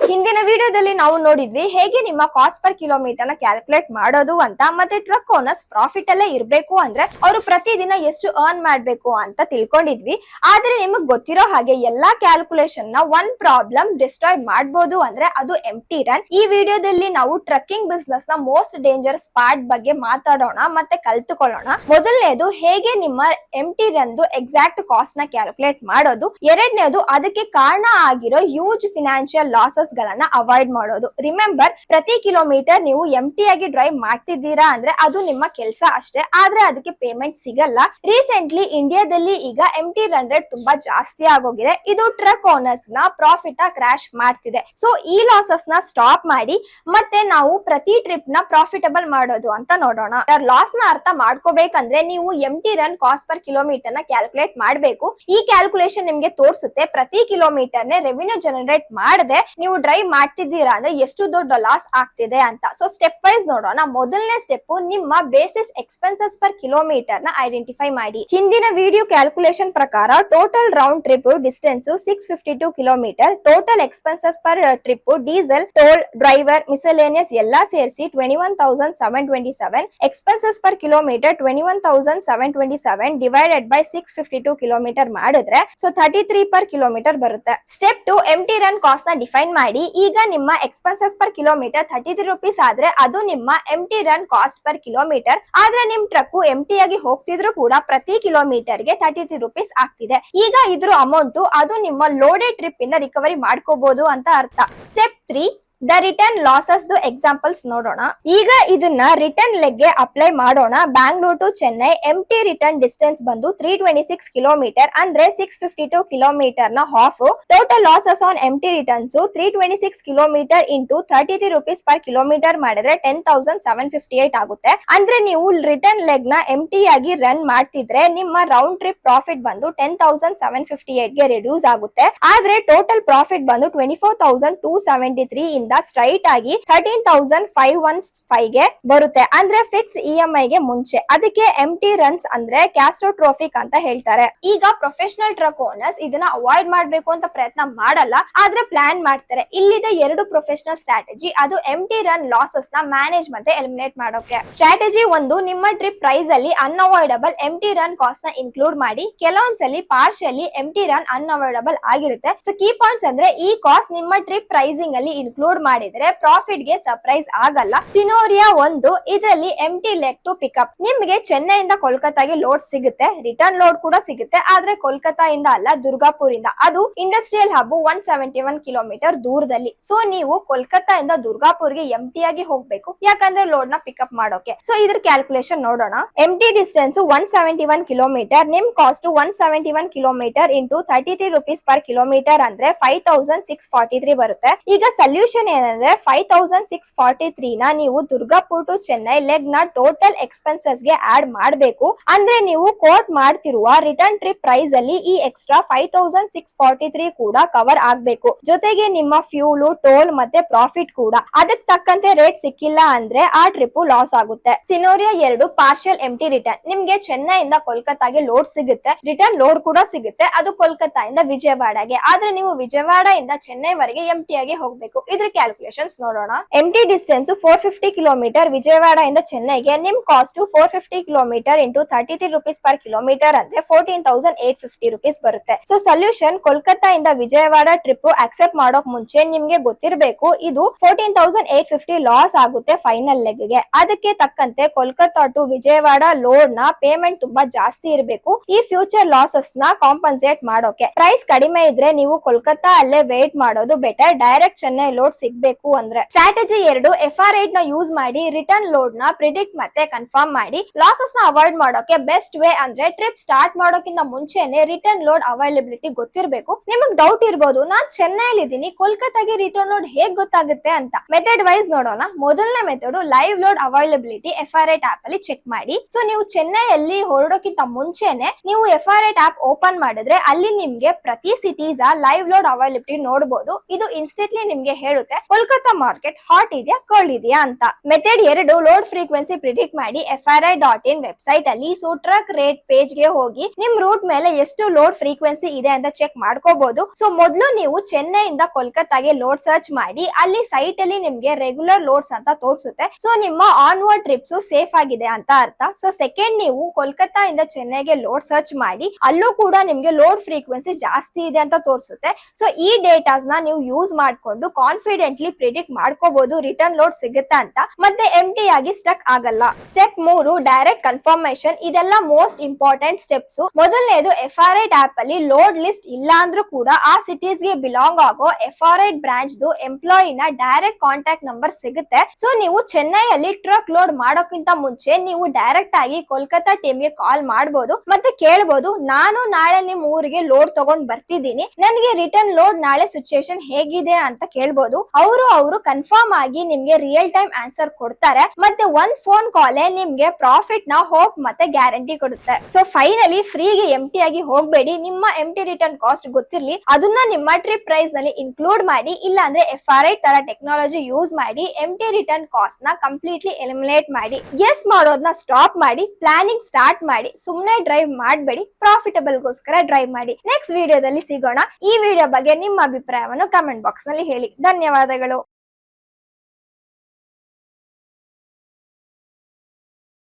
ಹಿಂದಿನ ವಿಡಿಯೋದಲ್ಲಿ ನಾವು ನೋಡಿದ್ವಿ ಹೇಗೆ ನಿಮ್ಮ ಕಾಸ್ಟ್ ಪರ್ ಕಿಲೋಮೀಟರ್ ನ ಕ್ಯಾಲ್ಕುಲೇಟ್ ಮಾಡೋದು ಅಂತ. ಮತ್ತೆ ಟ್ರಕ್ ಓನರ್ಸ್ ಪ್ರಾಫಿಟ್ ಅಲ್ಲೇ ಇರಬೇಕು ಅಂದ್ರೆ ಅವರು ಪ್ರತಿದಿನ ಎಷ್ಟು ಅರ್ನ್ ಮಾಡ್ಬೇಕು ಅಂತ ತಿಳ್ಕೊಂಡಿದ್ವಿ. ಆದ್ರೆ ನಿಮಗ್ ಗೊತ್ತಿರೋ ಹಾಗೆ ಎಲ್ಲಾ ಕ್ಯಾಲ್ಕುಲೇಷನ್ ನ ಒನ್ ಪ್ರಾಬ್ಲಮ್ ಡಿಸ್ಟ್ರಾಯ್ ಮಾಡಬಹುದು ಅಂದ್ರೆ ಅದು ಎಂಪ್ಟಿ ರನ್. ಈ ವಿಡಿಯೋದಲ್ಲಿ ನಾವು ಟ್ರಕ್ಕಿಂಗ್ ಬಿಸ್ನೆಸ್ ನ ಮೋಸ್ಟ್ ಡೇಂಜರಸ್ ಪಾರ್ಟ್ ಬಗ್ಗೆ ಮಾತಾಡೋಣ ಮತ್ತೆ ಕಲ್ತುಕೊಳ್ಳೋಣ. ಮೊದಲನೇದು ಹೇಗೆ ನಿಮ್ಮ ಎಂಪ್ಟಿ ರನ್ ಎಕ್ಸಾಕ್ಟ್ ಕಾಸ್ಟ್ ನ ಕ್ಯಾಲ್ಕುಲೇಟ್ ಮಾಡೋದು. ಎರಡನೇದು ಅದಕ್ಕೆ ಕಾರಣ ಆಗಿರೋ ಹ್ಯೂಜ್ ಫಿನಾನ್ಷಿಯಲ್ ಲಾಸಸ್ ಗಳನ್ನ ಅವಾಯ್ಡ್ ಮಾಡೋದು. ರಿಮೆಂಬರ್, ಪ್ರತಿ ಕಿಲೋಮೀಟರ್ ನೀವು ಎಂಟಿ ಆಗಿ ಡ್ರೈವ್ ಮಾಡ್ತಿದ್ದೀರಾ ಅಂದ್ರೆ ಅದು ನಿಮ್ಮ ಕೆಲಸ ಅಷ್ಟೇ, ಆದ್ರೆ ಅದಕ್ಕೆ ಪೇಮೆಂಟ್ ಸಿಗಲ್ಲ. ರೀಸೆಂಟ್ಲಿ ಇಂಡಿಯಾದಲ್ಲಿ ಈಗ ಎಂಟಿ ರನ್ ರೇಟ್ ತುಂಬಾ ಜಾಸ್ತಿ ಆಗೋಗಿದೆ. ಇದು ಟ್ರಕ್ ಓನರ್ಸ್ ನ ಪ್ರಾಫಿಟ್ ಕ್ರಾಶ್ ಮಾಡ್ತಿದೆ. ಸೊ ಈ ಲಾಸಸ್ ನ ಸ್ಟಾಪ್ ಮಾಡಿ ಮತ್ತೆ ನಾವು ಪ್ರತಿ ಟ್ರಿಪ್ ನ ಪ್ರಾಫಿಟಬಲ್ ಮಾಡೋದು ಅಂತ ನೋಡೋಣ. ಲಾಸ್ ನ ಅರ್ಥ ಮಾಡ್ಕೋಬೇಕಂದ್ರೆ ನೀವು ಎಂಟಿ ರನ್ ಕಾಸ್ಟ್ ಪರ್ ಕಿಲೋಮೀಟರ್ ನ ಕ್ಯಾಲ್ಕುಲೇಟ್ ಮಾಡಬೇಕು. ಈ ಕ್ಯಾಲ್ಕುಲೇಷನ್ ನಿಮ್ಗೆ ತೋರಿಸುತ್ತೆ ಪ್ರತಿ ಕಿಲೋಮೀಟರ್ ನೇ ರೆವಿನ್ಯೂ ಜನರೇಟ್ ಮಾಡದೆ ನೀವು ಡ್ರೈವ್ ಮಾಡ್ತಿದ್ದೀರಾ ಅಂದ್ರೆ ಎಷ್ಟು ದೊಡ್ಡ ಲಾಸ್ ಆಗ್ತಿದೆ ಅಂತ. ಸೊ ಸ್ಟೆಪ್ ವೈಸ್ ನೋಡೋಣ. ಮೊದಲನೇ ಸ್ಟೆಪ್ ನಿಮ್ಮ ಬೇಸಿಸ್ ಎಕ್ಸ್ಪೆನ್ಸಸ್ ಪರ್ ಕಿಲೋಮೀಟರ್ ನ ಐಡೆಂಟಿಫೈ ಮಾಡಿ. ಹಿಂದಿನ ವಿಡಿಯೋ ಕ್ಯಾಲ್ಕುಲೇಷನ್ ಪ್ರಕಾರ total round trip distance 652 kilometre, total expenses per trip diesel, toll, driver, miscellaneous ಎಲ್ಲಾ ಸೇರಿಸಿ 21,727. Expenses per kilometre 21,727 divided by 652 kilometre ಮಾಡಿದ್ರೆ ಸೊ 33 ಪರ್ ಕಿಲೋಮೀಟರ್ ಬರುತ್ತೆ. ಸ್ಟೆಪ್ 2 ಎಂಟಿ run cost ನ define ಮಾಡಿ. ಈಗ ನಿಮ್ಮ ಎಕ್ಸ್ಪೆನ್ಸಸ್ ಪರ್ ಕಿಲೋಮೀಟರ್ 33 ರೂಪೀಸ್ ಆದ್ರೆ ಅದು ನಿಮ್ಮ ಎಂಟಿ ರನ್ ಕಾಸ್ಟ್ ಪರ್ ಕಿಲೋಮೀಟರ್. ಆದ್ರೆ ನಿಮ್ ಟ್ರಕ್ ಎಂಟಿ ಆಗಿ ಹೋಗ್ತಿದ್ರು ಕೂಡ ಪ್ರತಿ ಕಿಲೋಮೀಟರ್ ಗೆ 33 ರೂಪೀಸ್ ಆಗ್ತಿದೆ. ಈಗ ಇದ್ರ ಅಮೌಂಟ್ ಅದು ನಿಮ್ಮ ಲೋಡೆಡ್ ಟ್ರಿಪ್ ಇಂದ ರಿಕವರಿ ಮಾಡ್ಕೋಬಹುದು ಅಂತ ಅರ್ಥ. ಸ್ಟೆಪ್ 3 ದ ರಿಟರ್ನ್ ಲಾಸಸ್ ಎಕ್ಸಾಂಪಲ್ಸ್ ನೋಡೋಣ. ಈಗ ಇದನ್ನ ರಿಟರ್ನ್ ಲೆಗ್ ಗೆ ಅಪ್ಲೈ ಮಾಡೋಣ. Bangalore to Chennai empty return distance ಬಂದು 326 ಕಿಲೋಮೀಟರ್ ಅಂದ್ರೆ 652 ಕಿಲೋಮೀಟರ್ ನ half. Total losses on empty returns 326 kilometre into 33 rupees per kilometre ಮಾಡಿದ್ರೆ 10,758 ಆಗುತ್ತೆ. ಅಂದ್ರೆ ನೀವು ರಿಟರ್ನ್ ಲೆಗ್ ನ ಎಂಟಿ ಆಗಿ ರನ್ ಮಾಡ್ತಿದ್ರೆ ನಿಮ್ಮ ರೌಂಡ್ ಟ್ರಿಪ್ ಪ್ರಾಫಿಟ್ ಬಂದು 10,758 ಗೆ ರಿಡ್ಯೂಸ್ ಆಗುತ್ತೆ. ಆದ್ರೆ ಟೋಟಲ್ ಪ್ರಾಫಿಟ್ ಬಂದು 24,273 ಸ್ಟ್ರೈಟ್ ಆಗಿ 13,515 ಗೆ ಬರುತ್ತೆ. ಅಂದ್ರೆ ಫಿಕ್ಸ್ಡ್ ಇಎಂಐ ಗೆ ಮುಂಚೆ. ಅದಕ್ಕೆ ಎಂಟಿ ರನ್ಸ್ ಅಂದ್ರೆ ಕ್ಯಾಸ್ಟ್ರೋಟ್ರೋಫಿಕ್ ಅಂತ ಹೇಳ್ತಾರೆ. ಈಗ ಪ್ರೊಫೆಷನಲ್ ಟ್ರಕ್ ಓನರ್ಸ್ ಇದನ್ನ ಅವಾಯ್ಡ್ ಮಾಡ್ಬೇಕು ಅಂತ ಪ್ರಯತ್ನ ಮಾಡಲ್ಲ, ಆದ್ರೆ ಪ್ಲಾನ್ ಮಾಡ್ತಾರೆ. ಇಲ್ಲಿದೆ ಎರಡು ಪ್ರೊಫೆಷನಲ್ ಸ್ಟ್ರಾಟಜಿ. ಅದು ಎಂಟಿ ರನ್ ಲಾಸಸ್ ನ ಮ್ಯಾನೇಜ್ ಮತ್ತೆ ಎಲಿಮಿನೇಟ್ ಮಾಡೋಕೆ. ಸ್ಟ್ರಾಟಜಿ ಒಂದು, ನಿಮ್ಮ ಟ್ರಿಪ್ ಪ್ರೈಸ್ ಅಲ್ಲಿ ಅನ್ಅವಾಯ್ಡಬಲ್ ಎಂಟಿ ರನ್ ಕಾಸ್ಟ್ ನ ಇನ್ಕ್ಲೂಡ್ ಮಾಡಿ. ಕೆಲವೊಂದ್ಸಲಿ ಪಾರ್ಷಿಯಲಿ ಎಂಟಿ ರನ್ ಅನ್ಅವಾಯ್ಡಬಲ್ ಆಗಿರುತ್ತೆ. ಸೊ ಕೀ ಪಾಯಿಂಟ್ಸ್ ಅಂದ್ರೆ ಈ ಕಾಸ್ಟ್ ನಿಮ್ಮ ಟ್ರಿಪ್ ಪ್ರೈಸಿಂಗ್ ಅಲ್ಲಿ ಇನ್ಕ್ಲೂಡ್ ಮಾಡಿದ್ರೆ ಪ್ರಾಫಿಟ್ ಗೆ ಸರ್ಪ್ರೈಸ್ ಆಗಲ್ಲ. ಸಿನೋರಿಯಾ ಒಂದು, ಇದರಲ್ಲಿ ಎಂಟಿ ಲೆಗ್ ಟು ಪಿಕಪ್. ನಿಮ್ಗೆ ಚೆನ್ನೈಯಿಂದ ಕೋಲ್ಕತ್ತಾಗೆ ಲೋಡ್ ಸಿಗುತ್ತೆ, ರಿಟರ್ನ್ ಲೋಡ್ ಕೂಡ ಸಿಗುತ್ತೆ. ಆದ್ರೆ ಕೋಲ್ಕತ್ತಾ ಇಂದ ಅಲ್ಲ, ದುರ್ಗಾಪುರ್ ಇಂದ. ಅದು ಇಂಡಸ್ಟ್ರಿಯಲ್ ಹಬ್ 171 ಕಿಲೋಮೀಟರ್ ದೂರದಲ್ಲಿ. ಸೊ ನೀವು ಕೋಲ್ಕತ್ತಾ ಇಂದ ದುರ್ಗಾಪುರ್ಗೆ ಎಂಟಿ ಆಗಿ ಹೋಗ್ಬೇಕು, ಯಾಕಂದ್ರೆ ಲೋಡ್ ನ ಪಿಕಪ್ ಮಾಡೋಕೆ. ಸೊ ಇದ್ರ ಕ್ಯಾಲ್ಕುಲೇಷನ್ ನೋಡೋಣ. ಎಂಟಿ ಡಿಸ್ಟೆನ್ಸ್ 171 ಕಿಲೋಮೀಟರ್, ನಿಮ್ cost 171 kilometre into 33 rupees per kilometre ಅಂದ್ರೆ 5,643 ಬರುತ್ತೆ. ಈಗ ಸೊಲ್ಯೂಷನ್ ಏನಂದ್ರೆ 5,643 ನ ನೀವು ದುರ್ಗಾಪುರ್ ಟು ಚೆನ್ನೈ ಲೆಗ್ ನ ಟೋಟಲ್ ಎಕ್ಸ್ಪೆನ್ಸಸ್ ಗೆ ಆಡ್ ಮಾಡಬೇಕು. ಅಂದ್ರೆ ನೀವು ಕೋಟ್ ಮಾಡ್ತಿರುವ ರಿಟರ್ನ್ ಟ್ರಿಪ್ ಪ್ರೈಸ್ ಅಲ್ಲಿ ಈ ಎಕ್ಸ್ಟ್ರಾ 5,643 ಕೂಡ ಕವರ್ ಆಗ್ಬೇಕು. ಜೊತೆಗೆ ನಿಮ್ಮ ಫ್ಯೂಲ್, ಟೋಲ್ ಮತ್ತೆ ಪ್ರಾಫಿಟ್ ಕೂಡ. ಅದಕ್ಕೆ ತಕ್ಕಂತೆ ರೇಟ್ ಸಿಕ್ಕಿಲ್ಲ ಅಂದ್ರೆ ಆ ಟ್ರಿಪ್ ಲಾಸ್ ಆಗುತ್ತೆ. ಸಿನೋರಿಯಾ 2 ಪಾರ್ಷಿಯಲ್ ಎಂಟಿ ರಿಟರ್ನ್. ನಿಮ್ಗೆ ಚೆನ್ನೈಯಿಂದ ಕೋಲ್ಕತ್ತಾಗೆ ಲೋಡ್ ಸಿಗುತ್ತೆ, ರಿಟರ್ನ್ ಲೋಡ್ ಕೂಡ ಸಿಗುತ್ತೆ. ಅದು ಕೋಲ್ಕತ್ತಾ ಇಂದ ವಿಜಯವಾಡಗೆ. ಆದ್ರೆ ನೀವು ವಿಜಯವಾಡ ಇಂದ ಚೆನ್ನೈ ವರೆಗೆ ಎಂಟಿ ಆಗಿ ಹೋಗ್ಬೇಕು. ಇದ್ರ ಕ್ಯಾಲ್ಕುಲೇಷನ್ಸ್ ನೋಡೋಣ. ಎಂಟಿ ಡಿಸ್ಟೆನ್ಸ್ 450 ಕಿಲೋಮೀಟರ್ ವಿಜಯವಾಡ ಇಂದ ಚೆನ್ನೈಗೆ. ನಿಮ್ cost 450 kilometre into 33 rupees per kilometre ಅಂದ್ರೆ 14,850 ರೂಪೀಸ್ ಬರುತ್ತೆ. ಸೊ ಸೊಲ್ಯೂಷನ್, ಕೋಲ್ಕತ್ತಾ ಇಂದ ವಿಜಯವಾಡ ಟ್ರಿಪ್ ಅಕ್ಸೆಪ್ಟ್ ಮಾಡೋಕ್ ಮುಂಚೆ ನಿಮ್ಗೆ ಗೊತ್ತಿರಬೇಕು ಇದು 14,850 ಲಾಸ್ ಆಗುತ್ತೆ ಫೈನಲ್ ಲೆಗ್ ಗೆ. ಅದಕ್ಕೆ ತಕ್ಕಂತೆ ಕೋಲ್ಕತ್ತಾ ಟು ವಿಜಯವಾಡ ಲೋಡ್ ನ ಪೇಮೆಂಟ್ ತುಂಬಾ ಜಾಸ್ತಿ ಇರಬೇಕು ಈ ಫ್ಯೂಚರ್ ಲಾಸಸ್ ನ ಕಾಂಪನ್ಸೇಟ್ ಮಾಡೋಕೆ. ಪ್ರೈಸ್ ಕಡಿಮೆ ಇದ್ರೆ ನೀವು ಕೋಲ್ಕತ್ತಾ ಅಲ್ಲೇ ವೇಟ್ ಮಾಡೋದು ಬೆಟರ್, ಡೈರೆಕ್ಟ್ ಚೆನ್ನೈ ಲೋಡ್ ಸಿಗ್ಬೇಕು ಅಂದ್ರೆ. ಸ್ಟ್ರಾಟಜಿ 2, FR8 ನ ಯೂಸ್ ಮಾಡಿ ರಿಟರ್ನ್ ಲೋಡ್ ನ ಪ್ರಿಡಿಕ್ಟ್ ಮತ್ತೆ ಕನ್ಫರ್ಮ್ ಮಾಡಿ. ಲಾಸಸ್ ನ ಅವಾಯ್ಡ್ ಮಾಡೋಕೆ ಬೆಸ್ಟ್ ವೇ ಅಂದ್ರೆ ಟ್ರಿಪ್ ಸ್ಟಾರ್ಟ್ ಮಾಡೋಕ್ಕಿಂತ ಮುಂಚೆನೆ ರಿಟರ್ನ್ ಲೋಡ್ ಅವೈಲಬಿಲಿಟಿ ಗೊತ್ತಿರಬೇಕು. ನಿಮಗ್ ಡೌಟ್ ಇರಬಹುದು, ನಾನ್ ಚೆನ್ನೈಲಿ ಇದೀನಿ, ಕೋಲ್ಕತ್ತಾಗೆ ರಿಟರ್ನ್ ಲೋಡ್ ಹೇಗ್ ಗೊತ್ತಾಗುತ್ತೆ ಅಂತ. ಮೆಥಡ್ ವೈಸ್ ನೋಡೋಣ. ಮೊದಲನೇ method, live load availability FR8 app ಅಲ್ಲಿ ಚೆಕ್ ಮಾಡಿ. ಸೊ ನೀವು ಚೆನ್ನೈಯಲ್ಲಿ ಹೊರಡೋಕ್ಕಿಂತ ಮುಂಚೆನೆ ನೀವು FR8 ಆಪ್ ಓಪನ್ ಮಾಡಿದ್ರೆ ಅಲ್ಲಿ ನಿಮ್ಗೆ ಪ್ರತಿ ಸಿಟೀಸ್ ಲೈವ್ ಲೋಡ್ ಅವೈಲಬಿಲಿಟಿ ನೋಡಬಹುದು. ಇದು ಇನ್ಸ್ಟೆಂಟ್ಲಿ ನಿಮ್ಗೆ ಹೇಳುತ್ತೆ ಕೋಲ್ಕತ್ತಾ ಮಾರ್ಕೆಟ್ ಹಾಟ್ ಇದೆಯಾ ಕೋಲ್ಡ್ ಇದೆಯಾ ಅಂತ. ಮೆಥಡ್ 2 ಲೋಡ್ ಫ್ರೀಕ್ವೆನ್ಸಿ ಪ್ರಿಡಿಕ್ಟ್ ಮಾಡಿ FRI.in ವೆಬ್ಸೈಟ್ ಅಲ್ಲಿ ಟ್ರಕ್ ರೇಟ್ ಪೇಜ್ ಗೆ ಹೋಗಿ ನಿಮ್ ರೂಟ್ ಮೇಲೆ ಎಷ್ಟು ಲೋಡ್ ಫ್ರೀಕ್ವೆನ್ಸಿ ಇದೆ ಅಂತ ಚೆಕ್ ಮಾಡ್ಕೋಬಹುದು. ಸೊ ಮೊದಲು ನೀವು ಚೆನ್ನೈಯಿಂದ ಕೋಲ್ಕತ್ತಾಗೆ ಲೋಡ್ ಸರ್ಚ್ ಮಾಡಿ ಅಲ್ಲಿ ಸೈಟ್ ಅಲ್ಲಿ ನಿಮ್ಗೆ ರೆಗ್ಯುಲರ್ ಲೋಡ್ಸ್ ಅಂತ ತೋರಿಸುತ್ತೆ. ಸೊ ನಿಮ್ಮ ಆನ್ವರ್ಡ್ ಟ್ರಿಪ್ಸ್ ಸೇಫ್ ಆಗಿದೆ ಅಂತ ಅರ್ಥ. ಸೊ ಸೆಕೆಂಡ್ ನೀವು ಕೋಲ್ಕತ್ತಾ ಇಂದ ಚೆನ್ನೈಗೆ ಲೋಡ್ ಸರ್ಚ್ ಮಾಡಿ ಅಲ್ಲೂ ಕೂಡ ನಿಮ್ಗೆ ಲೋಡ್ ಫ್ರೀಕ್ವೆನ್ಸಿ ಜಾಸ್ತಿ ಇದೆ ಅಂತ ತೋರಿಸುತ್ತೆ. ಸೊ ಈ ಡೇಟಾಸ್ ನ ನೀವು ಯೂಸ್ ಮಾಡ್ಕೊಂಡು ಕಾನ್ಫಿಡೆಂಟ್ಲಿ ಪ್ರಿಡಿಕ್ಟ್ ಮಾಡ್ಕೋಬಹುದು ರಿಟರ್ನ್ ಲೋಡ್ ಸಿಗುತ್ತೆ ಅಂತ, ಮತ್ತೆ ಎಂಟಿ ಆಗಿ ಸ್ಟಕ್ ಆಗಲ್ಲ. Step 3 direct confirmation. ಇದೆಲ್ಲ ಮೋಸ್ಟ್ ಇಂಪಾರ್ಟೆಂಟ್ ಸ್ಟೆಪ್ಸ್. ಮೊದಲನೇದು FRI ಆಪ್ ಅಲ್ಲಿ ಲೋಡ್ ಲಿಸ್ಟ್ ಇಲ್ಲ ಅಂದ್ರೂ ಕೂಡ ಆ ಸಿಟೀಸ್ ಗೆ ಬಿಲಾಂಗ್ ಆಗೋ FRI ಬ್ರಾಂಚ್ ಎಂಪ್ಲಾಯಿ ನ ಡೈರೆಕ್ಟ್ ಕಾಂಟ್ಯಾಕ್ಟ್ ನಂಬರ್ ಸಿಗುತ್ತೆ. ಸೊ ನೀವು ಚೆನ್ನೈಯಲ್ಲಿ ಟ್ರಕ್ ಲೋಡ್ ಮಾಡೋಕ್ಕಿಂತ ಮುಂಚೆ ನೀವು ಡೈರೆಕ್ಟ್ ಆಗಿ ಕೋಲ್ಕತ್ತಾ ಟೀಮ್ ಗೆ ಕಾಲ್ ಮಾಡಬಹುದು ಮತ್ತೆ ಕೇಳಬಹುದು, ನಾನು ನಾಳೆ ನಿಮ್ ಊರಿಗೆ ಲೋಡ್ ತಗೊಂಡ್ ಬರ್ತಿದ್ದೀನಿ, ನನಗೆ ರಿಟರ್ನ್ ಲೋಡ್ ನಾಳೆ ಸಿಚುಯೇಷನ್ ಹೇಗಿದೆ ಅಂತ ಕೇಳಬಹುದು. ಅವರು ಕನ್ಫರ್ಮ್ ಆಗಿ ನಿಮ್ಗೆ ರಿಯಲ್ ಟೈಮ್ ಆನ್ಸರ್ ಕೊಡ್ತಾರೆ. ಮತ್ತೆ ಒಂದ್ ಫೋನ್ ಕಾಲೇ ನಿಮ್ಗೆ ಪ್ರಾಫಿಟ್ ನ ಹೋಪ್ ಮತ್ತೆ ಗ್ಯಾರಂಟಿ ಕೊಡುತ್ತೆ. ಸೊ ಫೈನಲಿ ಫ್ರೀಗೆ ಎಂಟಿ ಆಗಿ ಹೋಗ್ಬೇಡಿ. ನಿಮ್ಮ ಎಂಟಿ ರಿಟರ್ನ್ ಕಾಸ್ಟ್ ಗೊತ್ತಿರ್ಲಿ, ಅದನ್ನ ನಿಮ್ಮ ಟ್ರಿಪ್ ಪ್ರೈಸ್ ನಲ್ಲಿ ಇನ್ಕ್ಲೂಡ್ ಮಾಡಿ. ಇಲ್ಲ ಅಂದ್ರೆ FRI ತರ ಟೆಕ್ನಾಲಜಿ ಯೂಸ್ ಮಾಡಿ ಎಂಟಿ ರಿಟರ್ನ್ ಕಾಸ್ಟ್ ನ ಕಂಪ್ಲೀಟ್ಲಿ ಎಲಿಮಿನೇಟ್ ಮಾಡಿ. ಗೆಸ್ ಮಾಡೋದನ್ನ ಸ್ಟಾಪ್ ಮಾಡಿ, ಪ್ಲಾನಿಂಗ್ ಸ್ಟಾರ್ಟ್ ಮಾಡಿ. ಸುಮ್ನೆ ಡ್ರೈವ್ ಮಾಡಬೇಡಿ, ಪ್ರಾಫಿಟಬಲ್ ಗೋಸ್ಕರ ಡ್ರೈವ್ ಮಾಡಿ. ನೆಕ್ಸ್ಟ್ ವಿಡಿಯೋದಲ್ಲಿ ಸಿಗೋಣ. ಈ ವಿಡಿಯೋ ಬಗ್ಗೆ ನಿಮ್ಮ ಅಭಿಪ್ರಾಯವನ್ನು ಕಮೆಂಟ್ ಬಾಕ್ಸ್ ನಲ್ಲಿ ಹೇಳಿ. ಧನ್ಯವಾದಗಳು.